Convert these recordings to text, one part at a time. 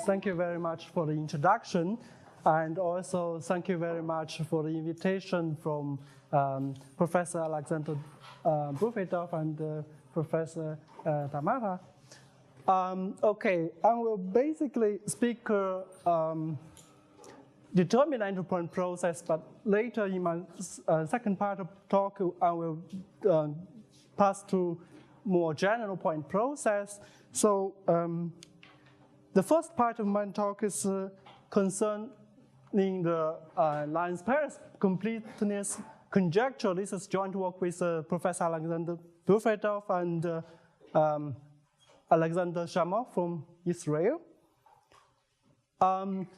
Thank you very much for the introduction, and also thank you very much for the invitation from Professor Alexander Bufetov and Professor Tamara. Okay, I will basically speak determinantal point process, but later in my second part of talk, I will pass to more general point process. So the first part of my talk is concerning the line-space completeness conjecture. This is joint work with Professor Alexander Bufetov and Alexander Shamov from Israel.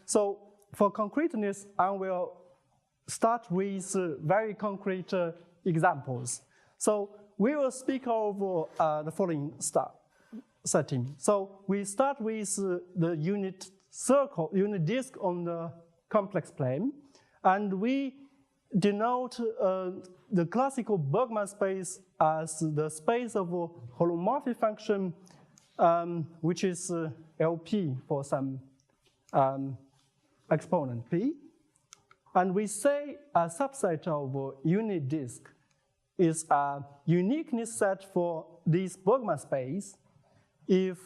So for concreteness, I will start with very concrete examples. So we will speak over the following setting. So we start with the unit disk on the complex plane, and we denote the classical Bergman space as the space of a holomorphic function, which is LP for some exponent P. And we say a subset of a unit disk is a uniqueness set for this Bergman space if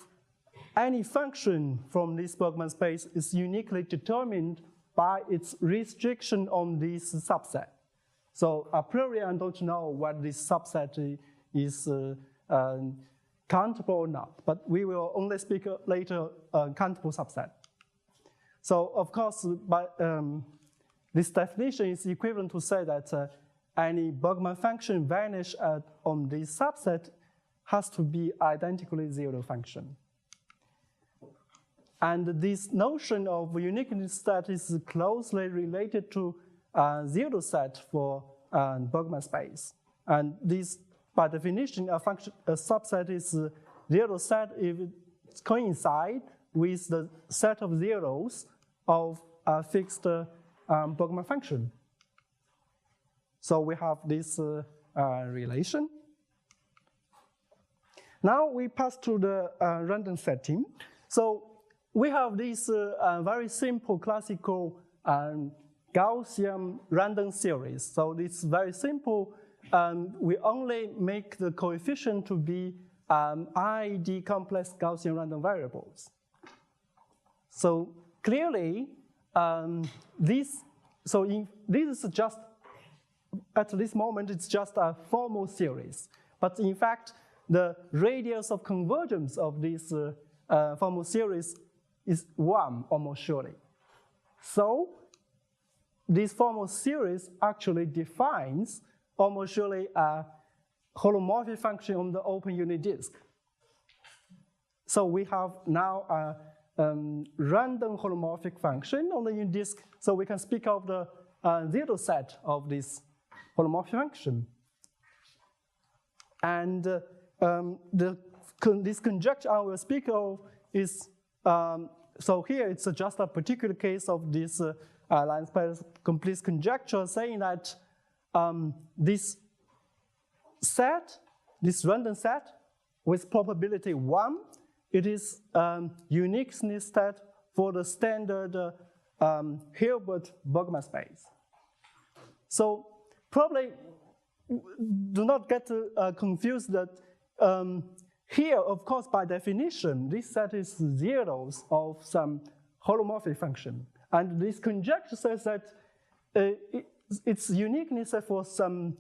any function from this Bergman space is uniquely determined by its restriction on this subset. So a priori, I don't know what this subset is countable or not, but we will only speak later countable subset. So of course, this definition is equivalent to say that any Bergman function vanish on this subset has to be identically zero function. And this notion of uniqueness set is closely related to zero set for Bergman space. And this, by definition, a subset is zero set if it coincides with the set of zeros of a fixed Bergman function. So we have this relation. Now we pass to the random setting. So we have this very simple classical Gaussian random series. So it's very simple. We only make the coefficient to be IID complex Gaussian random variables. So clearly, this is just, at this moment, it's just a formal series. But in fact, the radius of convergence of this formal series is 1, almost surely. So this formal series actually defines almost surely a holomorphic function on the open unit disk. So we have now a random holomorphic function on the unit disk, so we can speak of the zero set of this holomorphic function. And this conjecture I will speak of is, so here it's just a particular case of this line space complete conjecture saying that this set, this random set with probability 1, it is uniqueness set for the standard Hilbert Bergman space. So probably do not get confused that here, of course, by definition, this set is zeros of some holomorphic function. And this conjecture says that its uniqueness for some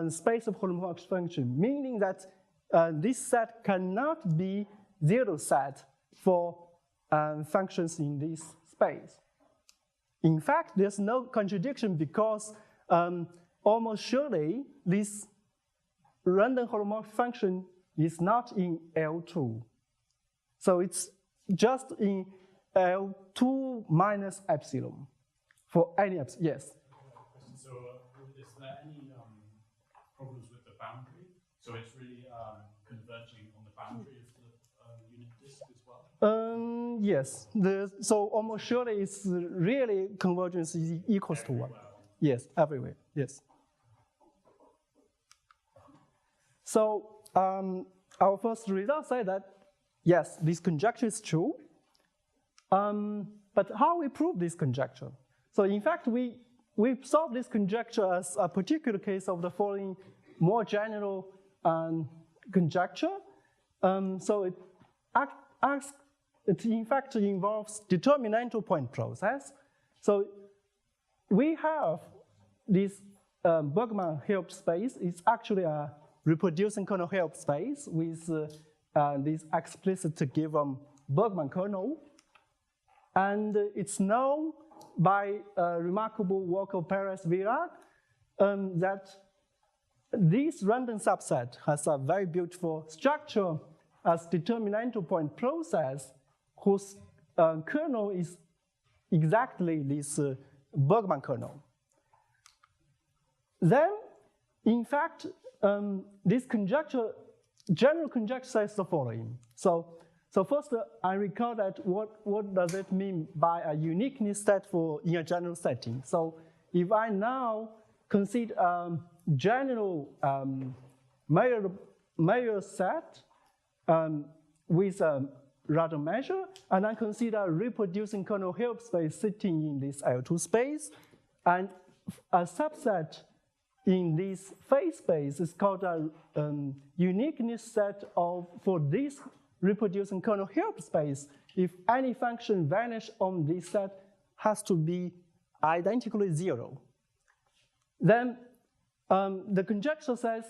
space of holomorphic function, meaning that this set cannot be zero set for functions in this space. In fact, there's no contradiction because almost surely this random holomorphic function is not in L2. So it's just in L2 minus epsilon for any epsilon. Yes? So is there any problems with the boundary? So it's really converging on the boundary of the unit disk as well? Yes, so almost surely it's really convergence is equals to 1. Yes, everywhere, yes. So our first result say that, yes, this conjecture is true. But how we prove this conjecture? So in fact, we solve this conjecture as a particular case of the following more general conjecture. So it in fact involves determinantal point process. So we have this Bergman-Hilbert space. It's actually a reproducing kernel Hilbert space with this explicit given Bergman kernel. And it's known by remarkable work of Perez Villard that this random subset has a very beautiful structure as determinantal point process whose kernel is exactly this Bergman kernel. Then, in fact, this conjecture, general conjecture says the following. So first, I recall that what does it mean by a uniqueness set for in a general setting. So if I now consider general measure set with a random measure, and I consider reproducing kernel Hilbert space sitting in this L2 space, and a subset in this phase space is called a uniqueness set for this reproducing kernel Hilbert space. If any function vanish on this set has to be identically 0. Then the conjecture says,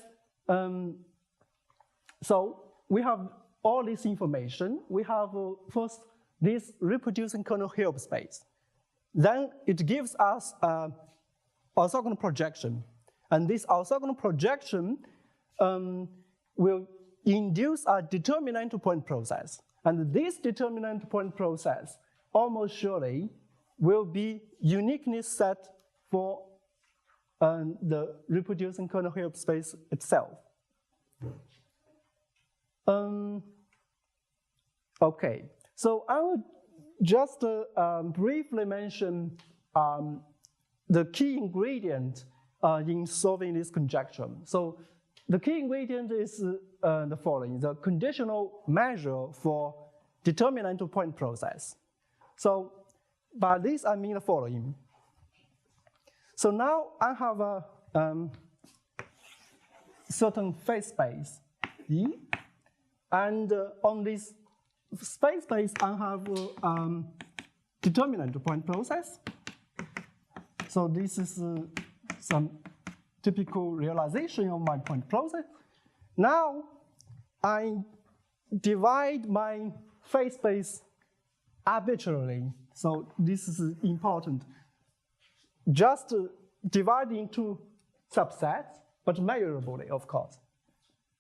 so we have all this information. We have first this reproducing kernel Hilbert space. Then it gives us an orthogonal projection. And this orthogonal projection will induce a determinant point process. And this determinant point process almost surely will be uniqueness set for the reproducing kernel Hilbert space itself. Okay, so I will just briefly mention the key ingredient in solving this conjecture. So the key ingredient is the following: the conditional measure for determinant point process. So by this I mean the following. So now I have a certain phase space E, and on this space space I have determinant point process. So this is some typical realization of my point process. Now I divide my phase space arbitrarily. So this is important. Just divide into subsets, but measurably, of course.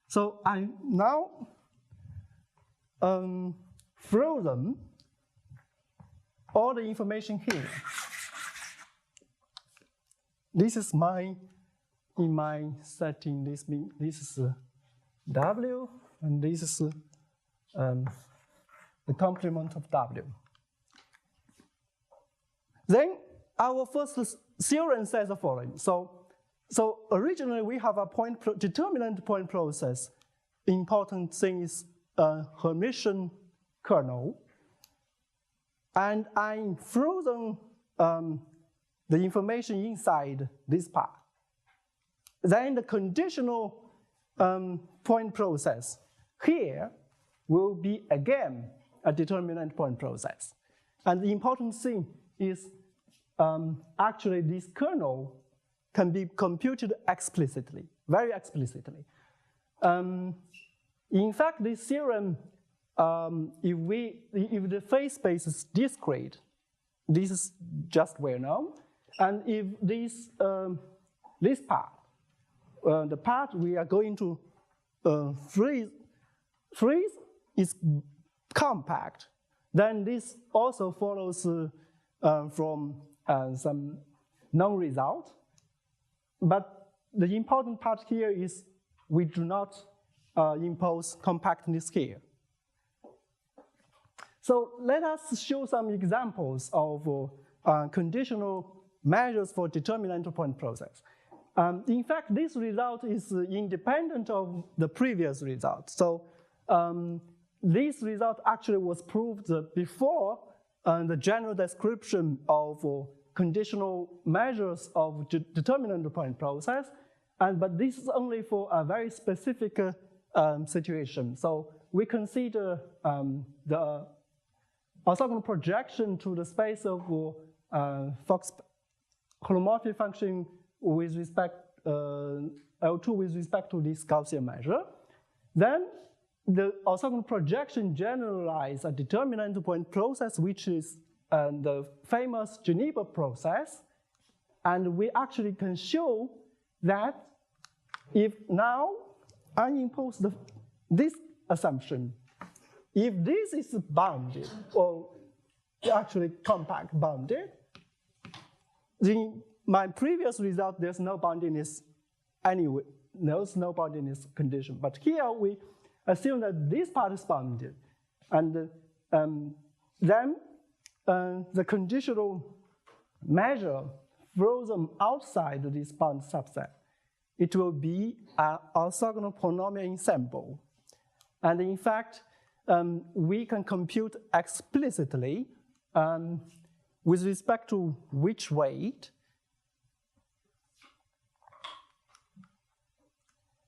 So I now frozen all the information here. This is in my setting, this is W, and this is the complement of W. Then our first theorem says the following. So originally we have a determinant point process. Important thing is a Hermitian kernel. And I frozen the information inside this part. Then the conditional point process here will be again a determinant point process. And the important thing is actually this kernel can be computed explicitly, very explicitly. In fact, this theorem, if the phase space is discrete, this is just well known. And if this part, the part we are going to freeze is compact, then this also follows from some known result. But the important part here is we do not impose compactness here. So let us show some examples of conditional measures for determinantal point process. In fact, this result is independent of the previous result. So this result actually was proved before the general description of conditional measures of determinantal point process, but this is only for a very specific situation. So we consider the orthogonal projection to the space of Fox holomorphic function with respect L2 with respect to this Gaussian measure. Then the orthogonal projection generalizes a determinantal point process, which is the famous Geneva process. And we actually can show that if now I impose this assumption, if this is bounded, or actually compact bounded, in my previous result, there's no boundedness anyway. There's no boundedness condition. But here we assume that this part is bounded. And then the conditional measure throws them outside this bound subset. It will be an orthogonal polynomial ensemble. And in fact, we can compute explicitly with respect to which weight.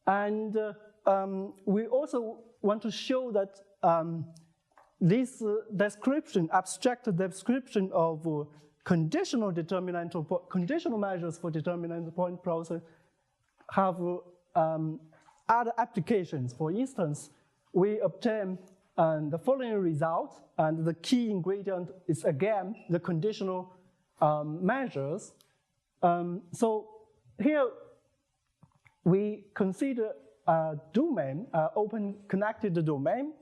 And we also want to show that this description, abstract description of conditional measures for determinantal point process have other applications. For instance, we obtain the following result, and the key ingredient is again the conditional measures. So here we consider a domain, open connected domain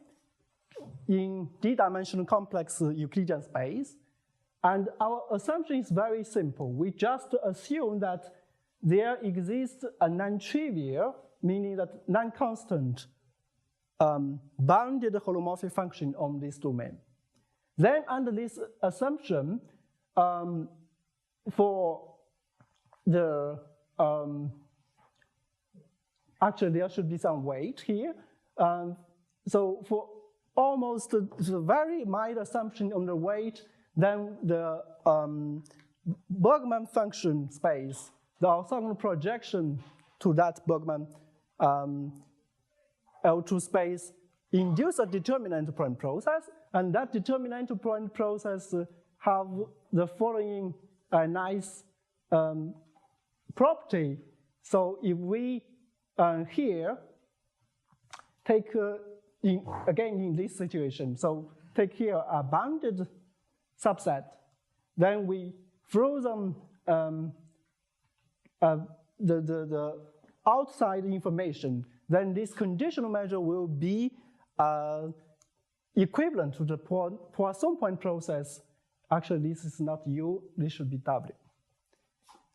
in d-dimensional complex Euclidean space. And our assumption is very simple. We just assume that there exists a non-trivial, meaning that non-constant, bounded holomorphic function on this domain. Then under this assumption, for the, actually there should be some weight here. So for almost a very mild assumption on the weight, then the Bergman function space, the orthogonal projection to that Bergman L2 space induce a determinantal point process, and that determinantal point process have the following nice property. So if we here take, again in this situation, so take here a bounded subset, then we throw them the outside information, then this conditional measure will be equivalent to the Poisson point process. Actually, this is not U, this should be W.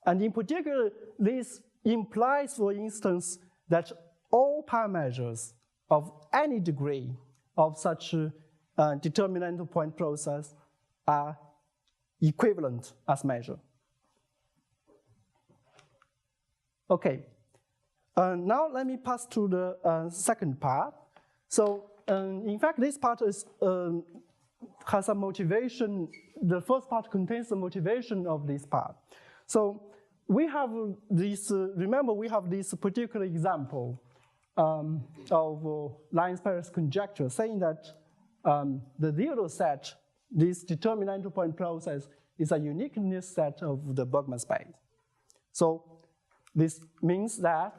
And in particular, this implies, for instance, that all parameters of any degree of such determinantal point process are equivalent as measure. Okay, now let me pass to the second part. So in fact, this part is, has a motivation. The first part contains the motivation of this part. So we have this, remember we have this particular example of line space conjecture saying that the zero set, this determinantal point process, is a uniqueness set of the Bergman space. So this means that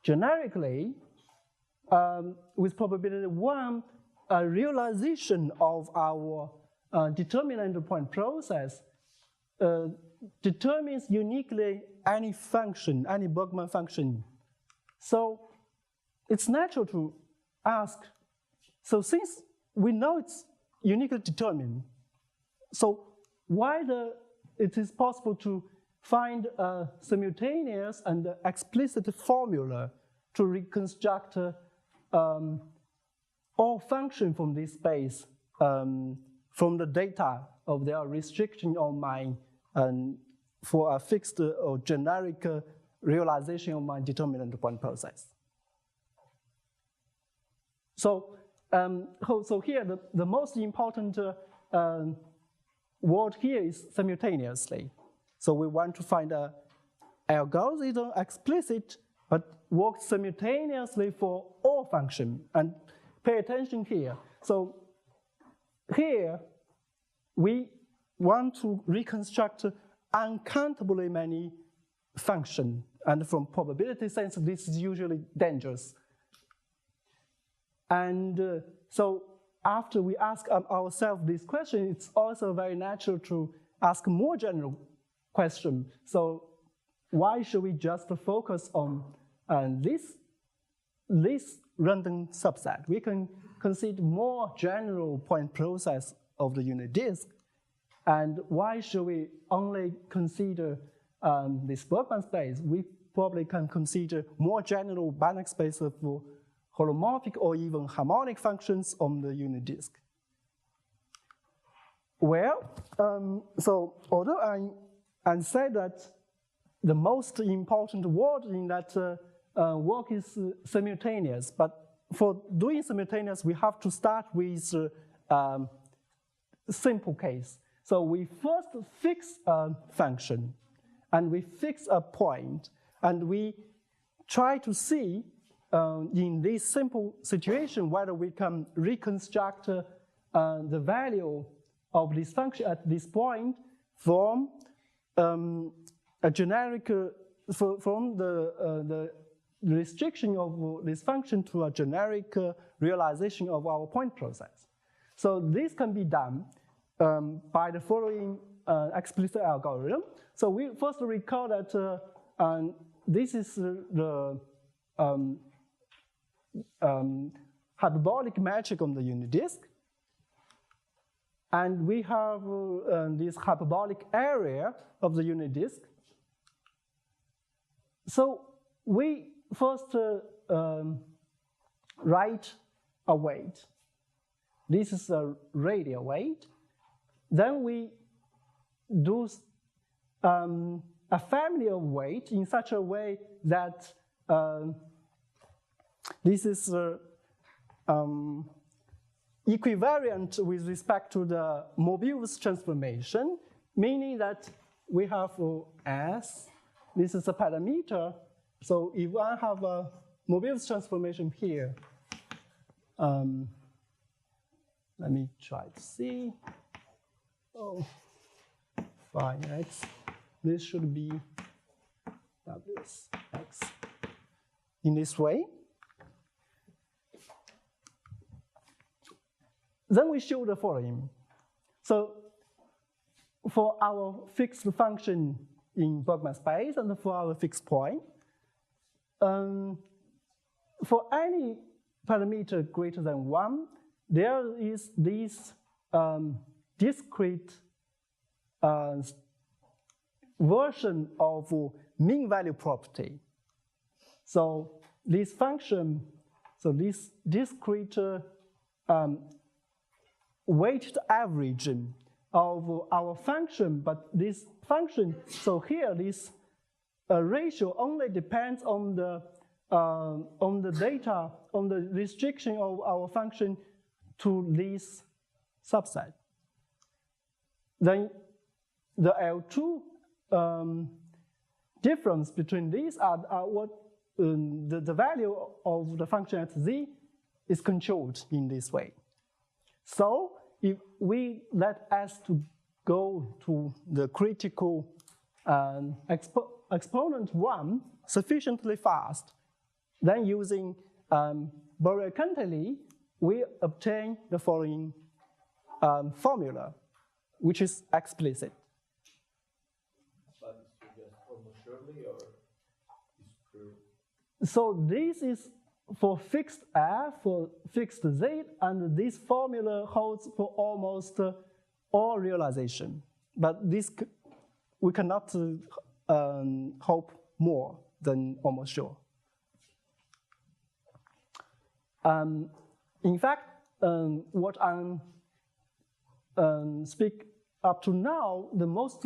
generically, with probability 1, a realization of our determinantal point process determines uniquely any function, any Bergman function. So it's natural to ask, so since we know it's uniquely determined, so why it is possible to find a simultaneous and explicit formula to reconstruct all functions from this space from the data of their restriction on my for a fixed or generic realization of my determinant point process. So, so here the most important word here is simultaneously. So we want to find an algorithm explicit but works simultaneously for all functions. And pay attention here. So here we want to reconstruct uncountably many functions. And from probability sense, this is usually dangerous. And so after we ask ourselves this question, it's also very natural to ask more general question. So why should we just focus on this random subset? We can consider more general point process of the unit disk. And why should we only consider this Bergman space? We probably can consider more general Banach space of holomorphic or even harmonic functions on the unit disk. Well, so although I said that the most important word in that work is simultaneous, but for doing simultaneous, we have to start with simple case. So we first fix a function, and we fix a point, and we try to see in this simple situation whether we can reconstruct the value of this function at this point from a generic, from the restriction of this function to a generic realization of our point process. So this can be done by the following explicit algorithm. So we first recall that this is the hyperbolic metric on the unit disk. And we have this hyperbolic area of the unit disk. So we first write a weight. This is a radial weight. Then we do a family of weight in such a way that this is equivariant with respect to the Mobius transformation, meaning that we have S, this is a parameter. So if I have a Mobius transformation here, let me try to see. Oh, fine, X. This should be Ws X in this way. Then we show the following. So for our fixed function in Bergman space and for our fixed point, for any parameter greater than 1, there is this discrete version of mean value property. So this function, so this discrete weighted average of our function, but this function, so here this ratio only depends on the data, on the restriction of our function to this subset. Then the L2 difference between these are what the value of the function at z is controlled in this way. So if we let S to go to the critical exponent 1 sufficiently fast, then using Borel-Cantelli, we obtain the following formula, which is explicit. But it's just almost surely, or is true? So this is for fixed F, for fixed Z, and this formula holds for almost all realization. But this we cannot hope more than almost sure. In fact, what I'm speak up to now, the most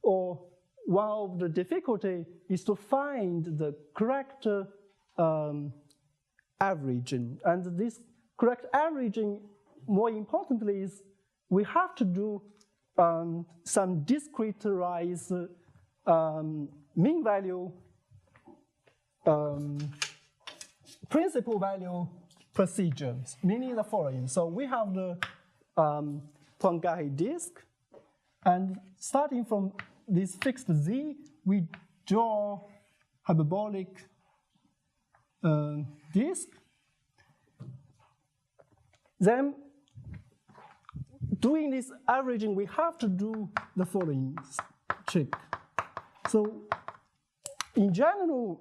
or one of the difficulty is to find the correct averaging. And this correct averaging, more importantly, is we have to do some discretized mean value, principal value procedures, meaning the following. So we have the Poincare disk, and starting from this fixed z, we draw hyperbolic disk. Then, doing this averaging, we have to do the following trick. So, in general,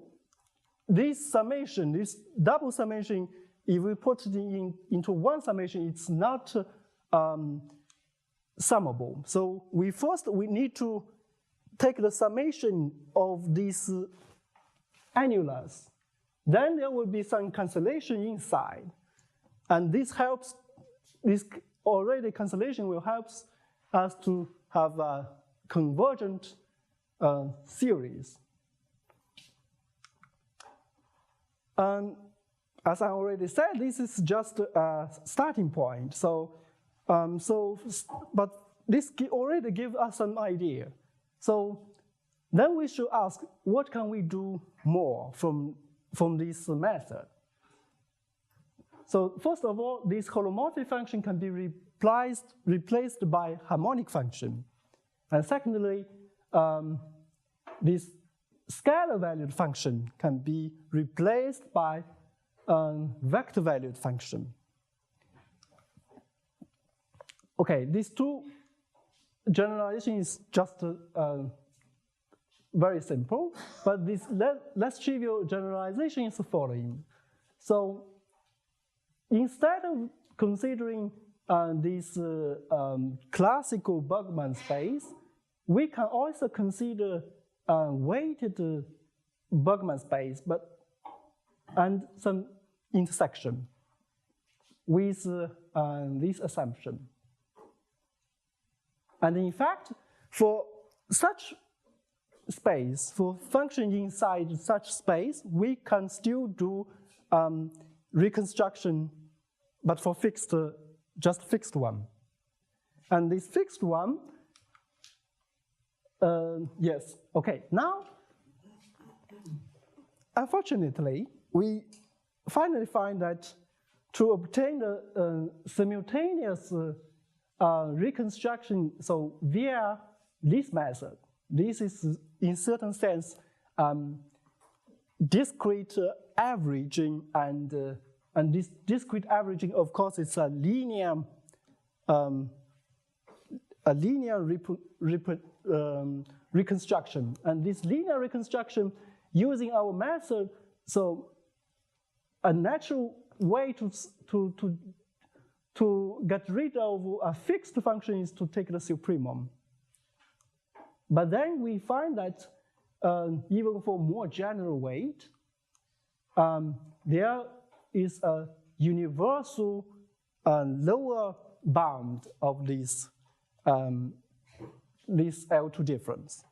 this summation, this double summation, if we put it into one summation, it's not summable. So we need to take the summation of these annulus. Then there will be some cancellation inside. And this helps, this already cancellation will help us to have a convergent series. And as I already said, this is just a starting point. But this already gives us an idea. So then we should ask, what can we do more from this method? So first of all, this holomorphic function can be replaced by harmonic function. And secondly, this scalar-valued function can be replaced by vector-valued function. Okay, these two generalizations is just very simple, but this less trivial generalization is the following. So instead of considering this classical Bergman space, we can also consider weighted Bergman space, and some intersection with this assumption. And in fact, for such space, for function inside such space, we can still do reconstruction, but for just fixed one. And this fixed one, yes, okay. Now, unfortunately, we finally find that to obtain the simultaneous reconstruction, so via this method, this is in certain sense discrete averaging, and this discrete averaging, of course, is a linear reconstruction, and this linear reconstruction using our method. So a natural way to get rid of a fixed function is to take the supremum. But then we find that even for more general weight, there is a universal lower bound of this L2 difference.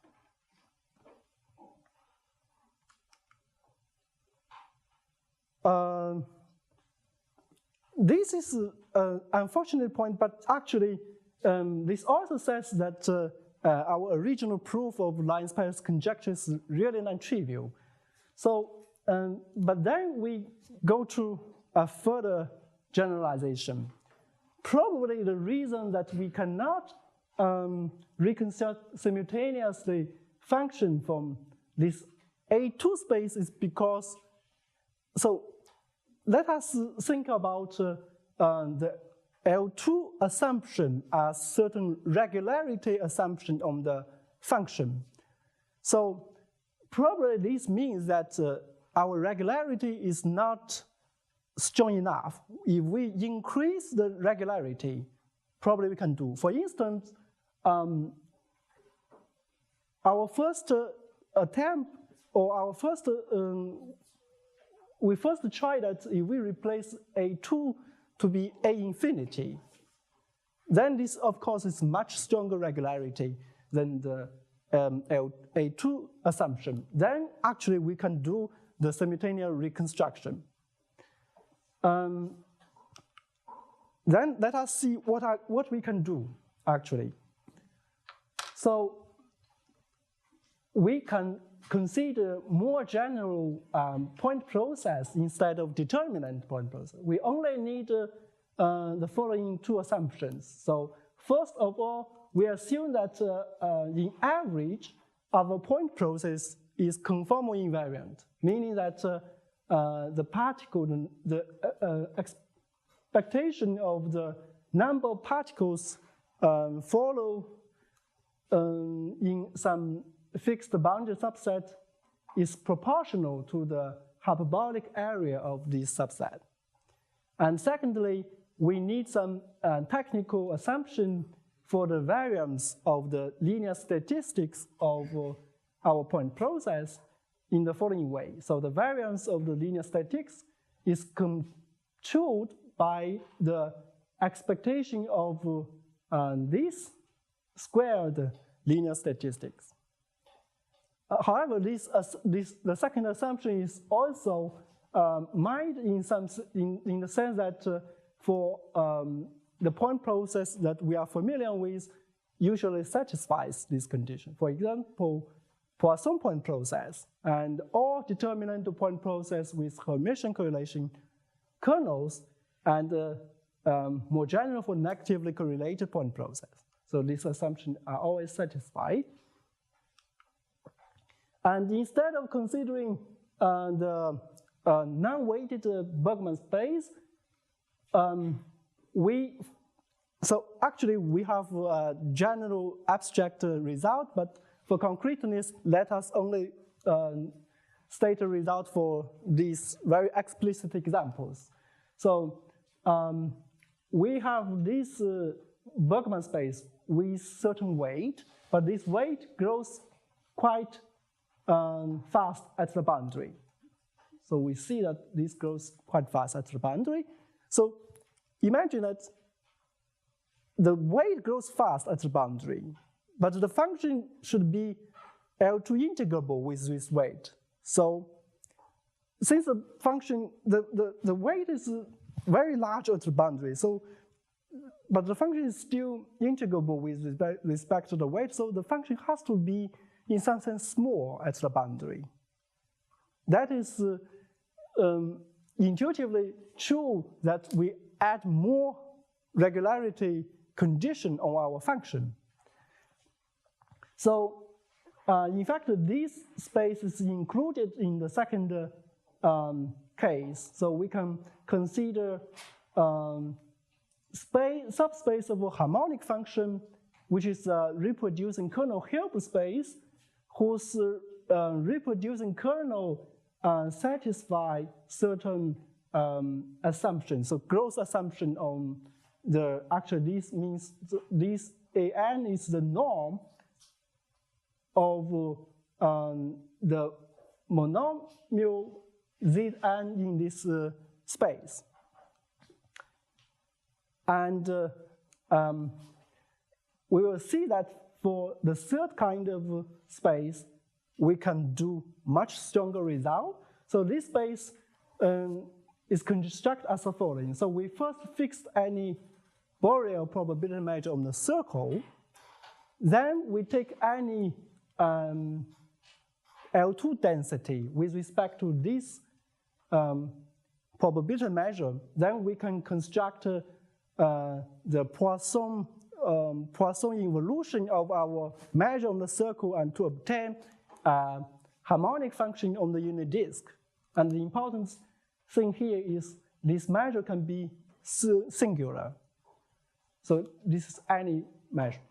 This is an unfortunate point, but actually this also says that our original proof of line-space conjecture is really non-trivial. So, but then we go to a further generalization. Probably the reason that we cannot reconstruct simultaneously function from this A2 space is because, so let us think about the L2 assumption as certain regularity assumption on the function. So probably this means that our regularity is not strong enough. If we increase the regularity, probably we can do. For instance, our first attempt, or our first we first try that if we replace A2 to be A infinity, then this, of course, is much stronger regularity than the A2 assumption. Then actually we can do the simultaneous reconstruction. Then let us see what we can do, actually. So we can consider more general point process instead of determinant point process. We only need the following two assumptions. So first of all, we assume that in average, our point process is conformal invariant, meaning that the particle, the expectation of the number of particles follow in some fixed boundary subset is proportional to the hyperbolic area of this subset. And secondly, we need some technical assumption for the variance of the linear statistics of our point process in the following way. So the variance of the linear statistics is controlled by the expectation of this squared linear statistics. However, the second assumption is also mild in the sense that for the point process that we are familiar with usually satisfies this condition. For example, Poisson point process and all determinant point process with Hermitian correlation kernels and more general for negatively correlated point process. So these assumptions are always satisfied. And instead of considering the non-weighted Bergman space, so actually we have a general abstract result, but for concreteness, let us only state a result for these very explicit examples. So we have this Bergman space with certain weight, but this weight grows quite fast at the boundary. So we see that this grows quite fast at the boundary. So imagine that the weight grows fast at the boundary, but the function should be L2 integrable with this weight. So since the function, the weight is very large at the boundary, so but the function is still integrable with respect to the weight, so the function has to be in some sense small at the boundary. That is intuitively true that we add more regularity condition on our function. So in fact, this space is included in the second case. So we can consider subspace of a harmonic function, which is a reproducing kernel help space, whose reproducing kernel satisfy certain assumptions. So gross assumption on actually this means this AN is the norm of the monomial Zn in this space. And we will see that for the third kind of space, we can do much stronger result. So this space is constructed as the following. So we first fixed any Borel probability measure on the circle. Then we take any L2 density with respect to this probability measure. Then we can construct the Poisson involution of our measure on the circle and to obtain a harmonic function on the unit disk. And the important thing here is this measure can be singular. So this is any measure.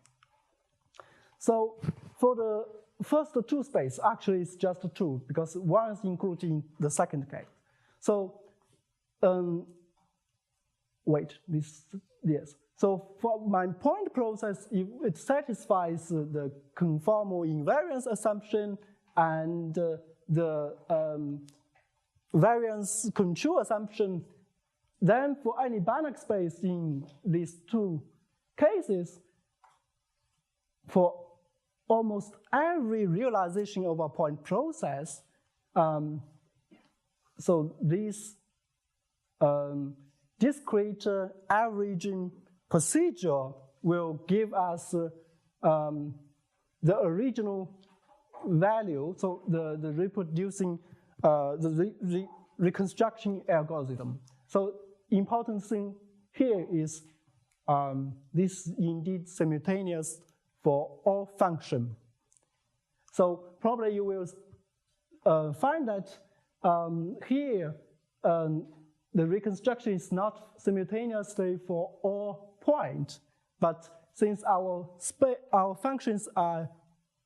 So for the first two space, actually it's just two because one is included in the second case. So yes. So for my point process, if it satisfies the conformal invariance assumption and the variance control assumption, then for any Banach space in these two cases, for almost every realization of a point process, so this discrete averaging procedure will give us the original value, so the reproducing, the reconstruction algorithm. So important thing here is this is indeed simultaneous for all function. So probably you will find that here the reconstruction is not simultaneously for all points, but since our functions are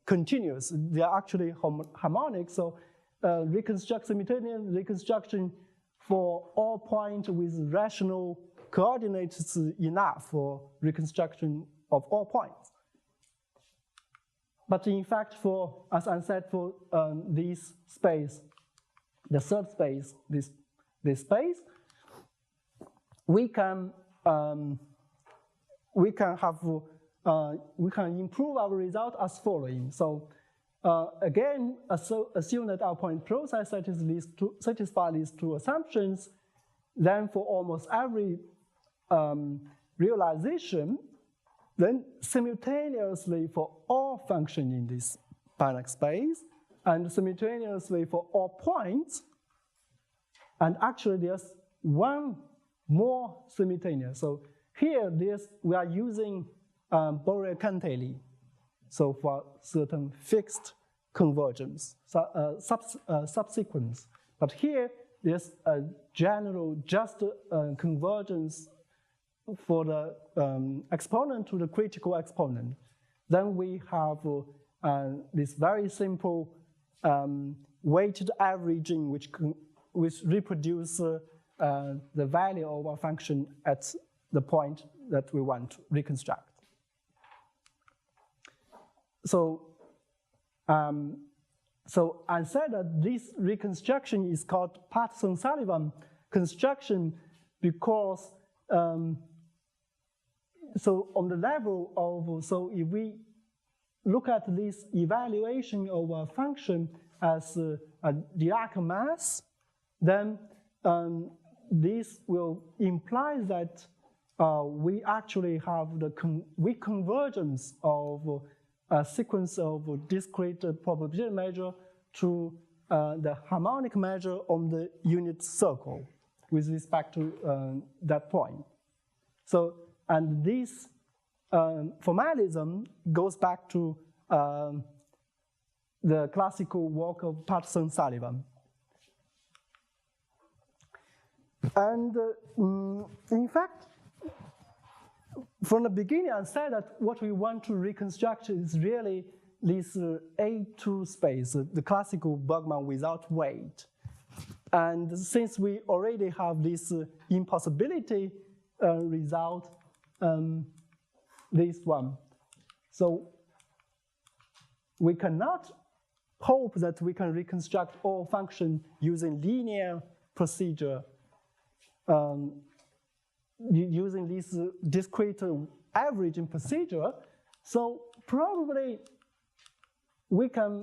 continuous, they are actually harmonic, so simultaneous reconstruction for all points with rational coordinates is enough for reconstruction of all points. But in fact, for, as I said, for this space, the third space, this space, we can improve our result as following. So again, assume that our point process satisfies these two assumptions. Then for almost every realization, then simultaneously for all functions in this Banach space, and simultaneously for all points, and actually there's one more simultaneous. So here we are using Borel-Cantelli, so for certain fixed convergence, subsequence. But here there's a general just convergence for the exponent to the critical exponent. Then we have this very simple weighted averaging which reproduce the value of our function at the point that we want to reconstruct. So, so I said that this reconstruction is called Parsons-Sullivan construction because so on the level of, so if we look at this evaluation of a function as a Dirac mass, then this will imply that we actually have the weak convergence of a sequence of discrete probability measure to the harmonic measure on the unit circle with respect to that point. So, and this formalism goes back to the classical work of Parsons-Sullivan. And in fact, from the beginning, I said that what we want to reconstruct is really this A2 space, the classical Bergman without weight. And since we already have this impossibility result, this one, so we cannot hope that we can reconstruct all functions using linear procedure, using this discrete averaging procedure. So probably we can,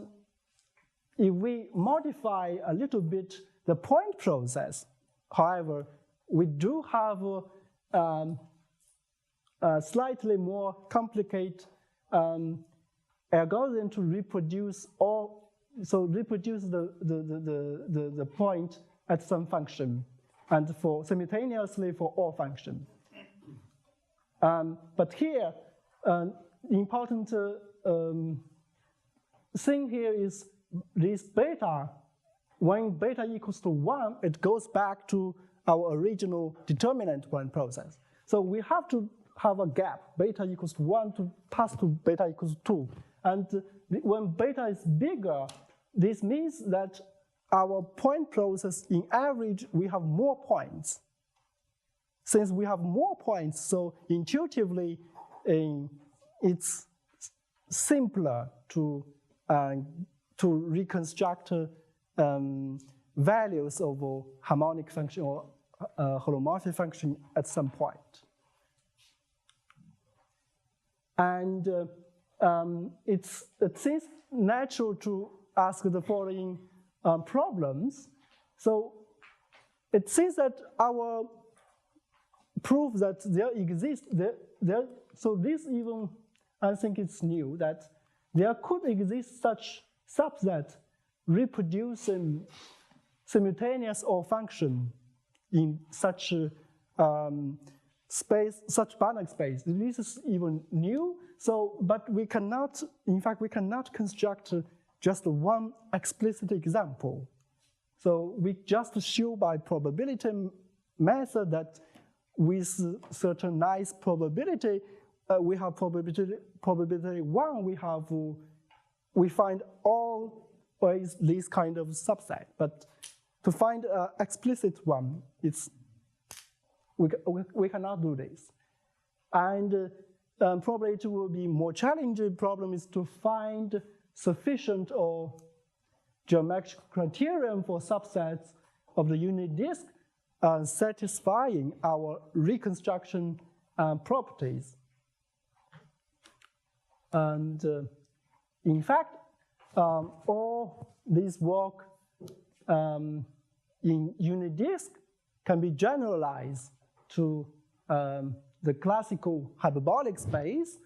if we modify a little bit the point process, however, we do have a slightly more complicated algorithm to reproduce all, so reproduce the point at some function, and for simultaneously for all functions. But here, the important thing here is this beta. When beta equals to 1, it goes back to our original determinant point process. So we have to have a gap, beta equals to 1 to pass to beta equals to 2. And when beta is bigger, this means that our point process, in average, we have more points. Since we have more points, so intuitively, it's simpler to reconstruct values of a harmonic function or holomorphic function at some point. And it seems natural to ask the following problems. So it seems that our proof that there exists, so this even, I think it's new, that there could exist such subset reproducing simultaneous or function in such space, such Banach space. This is even new. So, but we cannot, in fact, we cannot construct just one explicit example. So we just show by probability method that with certain nice probability, we have probability 1, we find always this kind of subset. But to find an explicit one, we cannot do this. And probably it will be more challenging problem is to find sufficient or geometric criterion for subsets of the unit disk satisfying our reconstruction properties. And in fact, all this work in unit disk can be generalized to the classical hyperbolic space,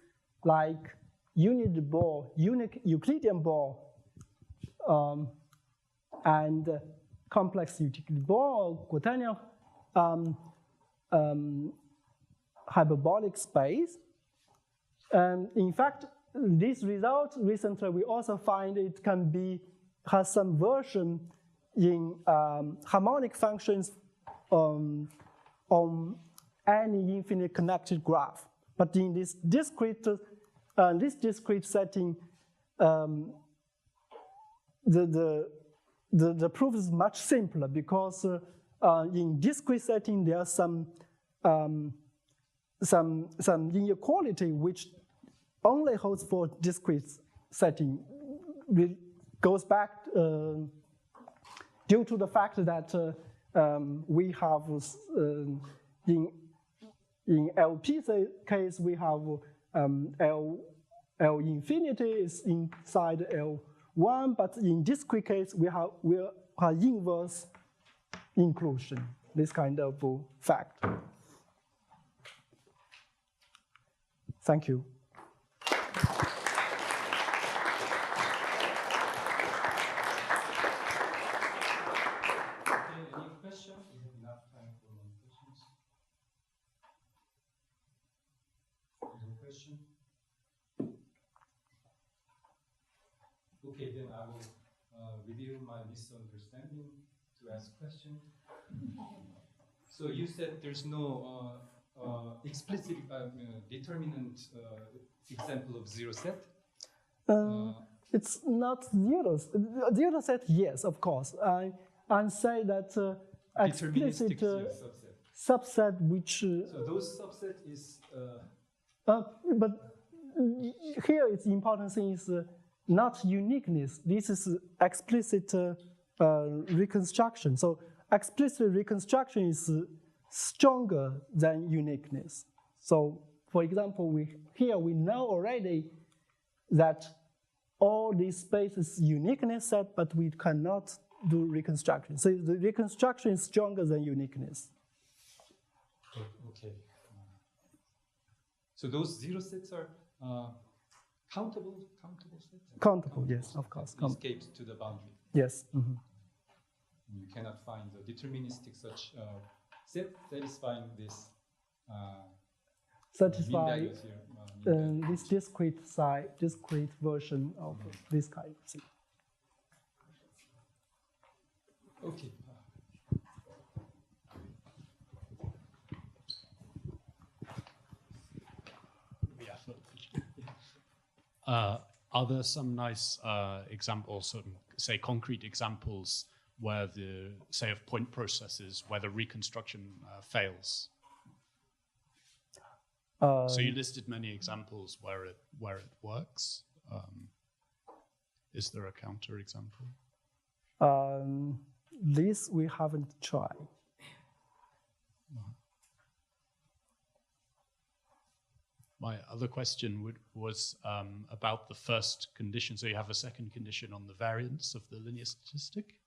like unit ball, unique Euclidean ball, and complex Euclidean ball, quaternion hyperbolic space. And in fact, this result recently we also find it has some version in harmonic functions on any infinite connected graph. But in this discrete setting, the proof is much simpler because in discrete setting there are some inequality which only holds for discrete setting. It goes back due to the fact that we have in LP case we have L infinity is inside L1, but in discrete case we have inverse inclusion. This kind of fact. Thank you. Okay, then I will reveal my misunderstanding to ask question. So you said there's no explicit determinant example of zero set? It's not zero. Zero set, yes, of course. I say that explicit subset which... so those subset is... but here it's important thing is not uniqueness. This is explicit reconstruction. So explicit reconstruction is stronger than uniqueness. So for example, here we know already that all these spaces uniqueness set, but we cannot do reconstruction. So the reconstruction is stronger than uniqueness. Okay. So those zero sets are countable sets? Countable, yes, of course. Escapes to the boundary. Yes. Mm-hmm. You cannot find a deterministic such set satisfying this satisfy this discrete version of this kind of thing. Okay. Are there some nice examples, say concrete examples, where say of point processes, where the reconstruction fails? So you listed many examples where it works. Is there a counter example? this we haven't tried. My other question was about the first condition. So you have a second condition on the variance of the linear statistic,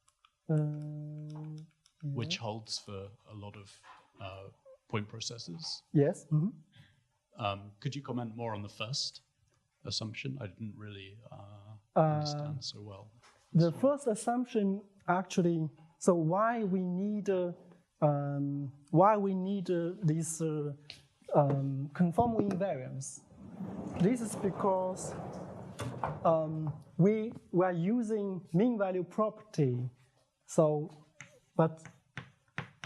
which holds for a lot of point processes. Yes. Could you comment more on the first assumption? I didn't really understand so well. The first assumption actually, so why we need this conformal invariance? This is because we are using mean value property. So, but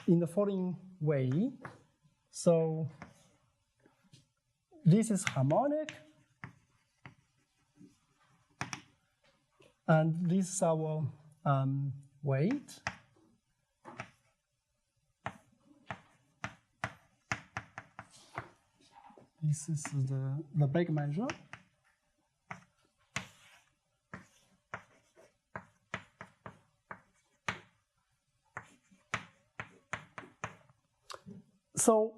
in the following way. So this is harmonic, and this is our weight. This is the big measure. So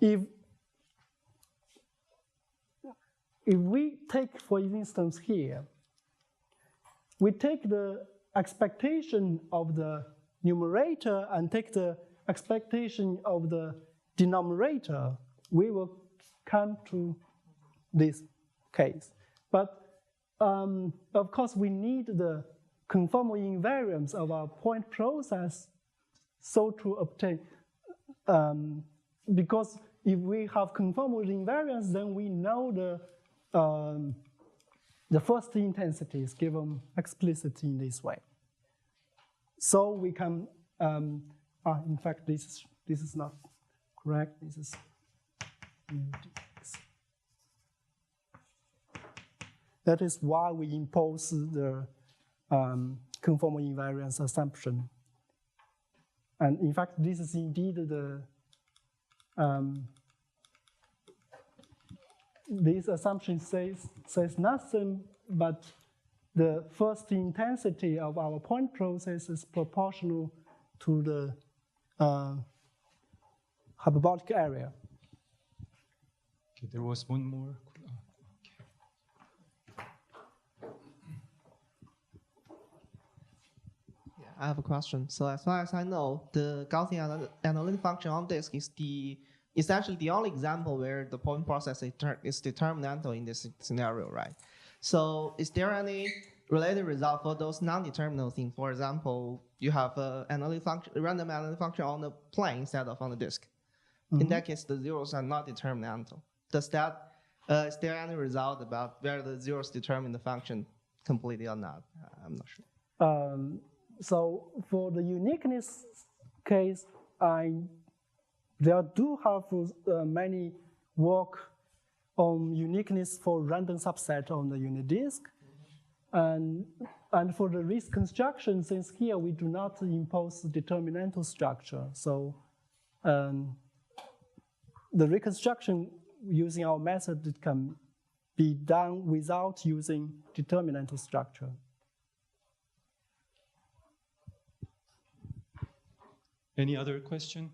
if we take, for instance, here, we take the expectation of the numerator and take the expectation of the denominator, we will come to this case. But of course, we need the conformal invariance of our point process so to obtain, because if we have conformal invariance, then we know the first intensity is given explicitly in this way. So we can, in fact, this is not correct. This is dx. That is why we impose the conformal invariance assumption. And in fact, this is indeed the this assumption says nothing, but the first intensity of our point process is proportional to the hyperbolic area. Okay, there was one more. I have a question. So as far as I know, the Gaussian analytic function on disk is essentially the only example where the point process is determinantal in this scenario, right? So is there any related result for those non-determinant things? For example, you have a random analytic function on the plane instead of on the disk. Mm-hmm. In that case, the zeros are not determinantal. Is there any result about whether the zeros determine the function completely or not? I'm not sure. So for the uniqueness case, there do have many work on uniqueness for random subset on the unit disk. And for the reconstruction, since here we do not impose determinantal structure, so the reconstruction using our method, it can be done without using determinantal structure. Any other question?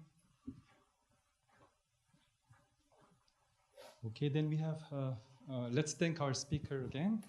Okay, then we have, let's thank our speaker again.